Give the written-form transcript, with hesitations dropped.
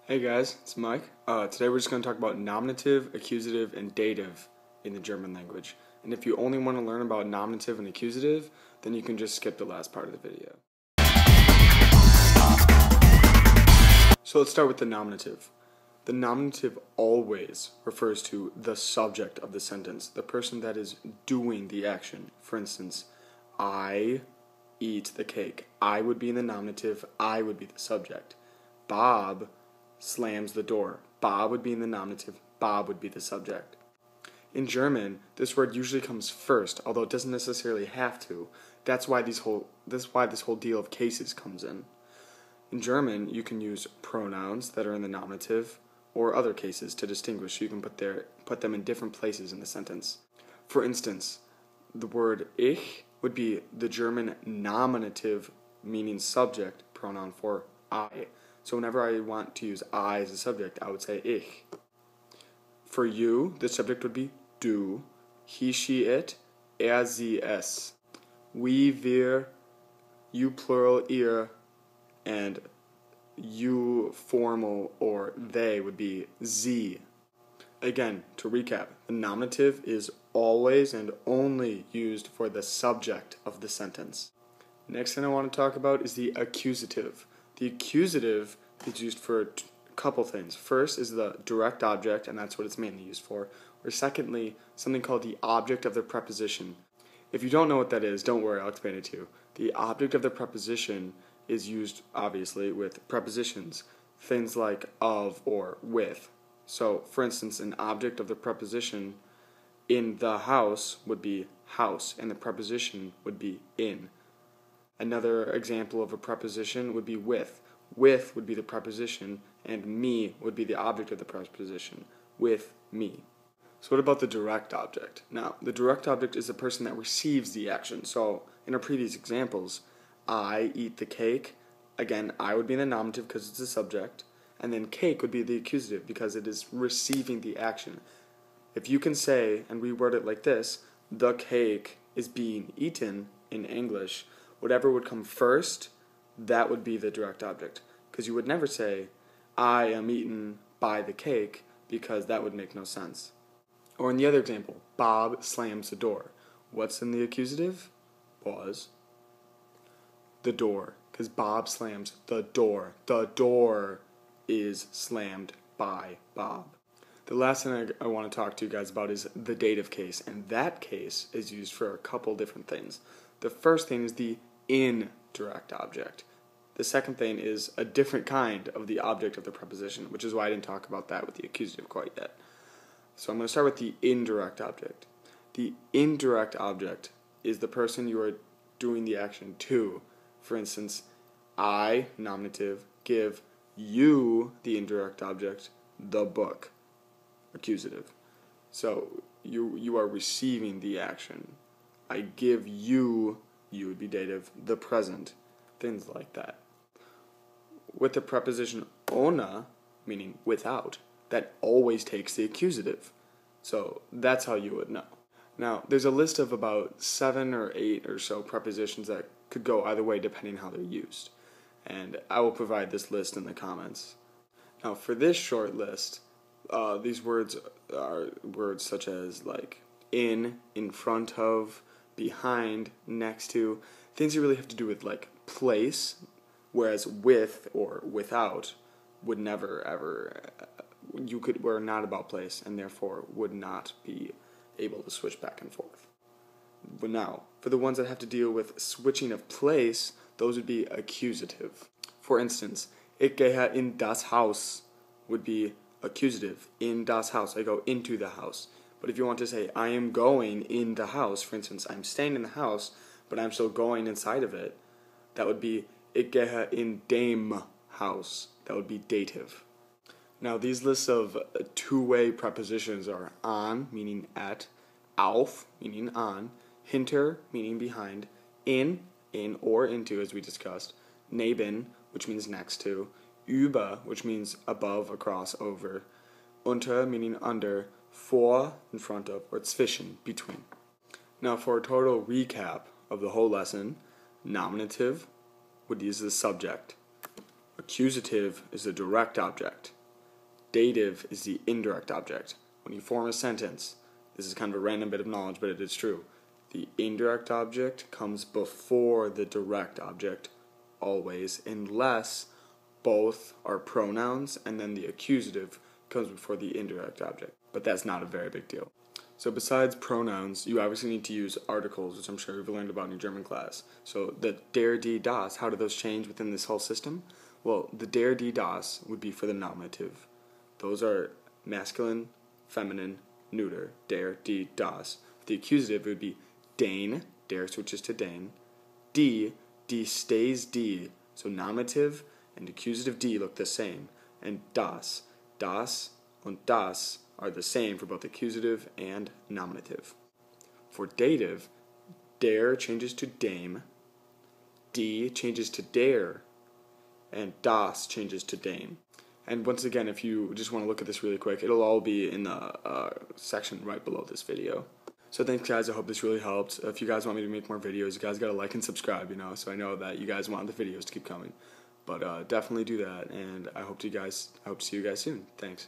Hey guys, it's Mike. Today we're just going to talk about nominative, accusative, and dative in the German language. And if you only want to learn about nominative and accusative, then you can just skip the last part of the video. So let's start with the nominative. The nominative always refers to the subject of the sentence, the person that is doing the action. For instance, I eat the cake. I would be in the nominative, I would be the subject. Bob slams the door. Bob would be in the nominative, Bob would be the subject. In German, this word usually comes first, although it doesn't necessarily have to. That's why this whole deal of cases comes in. In German, you can use pronouns that are in the nominative or other cases to distinguish, so you can put them in different places in the sentence. For instance, the word ich would be the German nominative, meaning subject pronoun for I. So whenever I want to use I as a subject, I would say ich. For you, the subject would be du, he, she, it, sie, es. We, wir, you plural, ihr, and you formal or they would be sie. Again, to recap, the nominative is always and only used for the subject of the sentence. Next thing I want to talk about is the accusative. The accusative is used for a couple things. First is the direct object, and that's what it's mainly used for. Or secondly, something called the object of the preposition. If you don't know what that is, don't worry, I'll explain it to you. The object of the preposition is used, obviously, with prepositions. Things like of or with. So, for instance, an object of the preposition in the house would be house, and the preposition would be in. Another example of a preposition would be with. With would be the preposition, and me would be the object of the preposition. With me. So what about the direct object? Now, the direct object is the person that receives the action. So, in our previous examples, I eat the cake. Again, I would be in the nominative because it's the subject. And then cake would be the accusative because it is receiving the action. If you can say, and reword it like this, the cake is being eaten in English, whatever would come first, that would be the direct object. Because you would never say, I am eaten by the cake, because that would make no sense. Or in the other example, Bob slams the door. What's in the accusative? Was the door. Because Bob slams the door. The door is slammed by Bob. The last thing I want to talk to you guys about is the dative case, and that case is used for a couple different things. The first thing is the indirect object. The second thing is a different kind of the object of the preposition, which is why I didn't talk about that with the accusative quite yet. So I'm going to start with the indirect object. The indirect object is the person you are doing the action to. For instance, I, nominative, give you, the indirect object, the book, accusative. So you are receiving the action. I give you would be dative, the present, things like that. With the preposition ohne, meaning without, that always takes the accusative. So that's how you would know. Now, there's a list of about 7 or 8 or so prepositions that could go either way depending how they're used. And I will provide this list in the comments. Now, for this short list, these words are words such as like in front of, behind, next to, things you really have to do with like place, whereas with or without would never ever, were not about place and therefore would not be able to switch back and forth. But now, for the ones that have to deal with switching of place, those would be accusative. For instance, ich gehe in das Haus would be accusative. In das Haus, I go into the house. But if you want to say, I am going in the house, for instance, I'm staying in the house, but I'm still going inside of it, that would be, ich gehe in dem Haus. That would be dative. Now, these lists of two-way prepositions are an, meaning at, auf, meaning on, hinter, meaning behind, in or into, as we discussed, neben, which means next to, über, which means above, across, over, unter, meaning under, vor, in front of, or zwischen, between. Now, for a total recap of the whole lesson, nominative would use the subject. Accusative is the direct object. dative is the indirect object. When you form a sentence, this is kind of a random bit of knowledge, but it is true. The indirect object comes before the direct object always, unless both are pronouns and then the accusative comes before the indirect object. But that's not a very big deal. So besides pronouns, you obviously need to use articles, which I'm sure you've learned about in your German class. So the der, die, das, how do those change within this whole system? Well, the der, die, das would be for the nominative. Those are masculine, feminine, neuter, der, die, das. The accusative would be den, der switches to den. Die stays die. So nominative and accusative die look the same. And das und das are the same for both accusative and nominative. For dative, der changes to dem, die changes to der, and das changes to dem. And once again, if you just want to look at this really quick, it'll all be in the section right below this video. So thanks guys, I hope this really helped. If you guys want me to make more videos, you guys gotta like and subscribe, so I know that you guys want the videos to keep coming. But definitely do that, and I hope to see you guys soon. Thanks.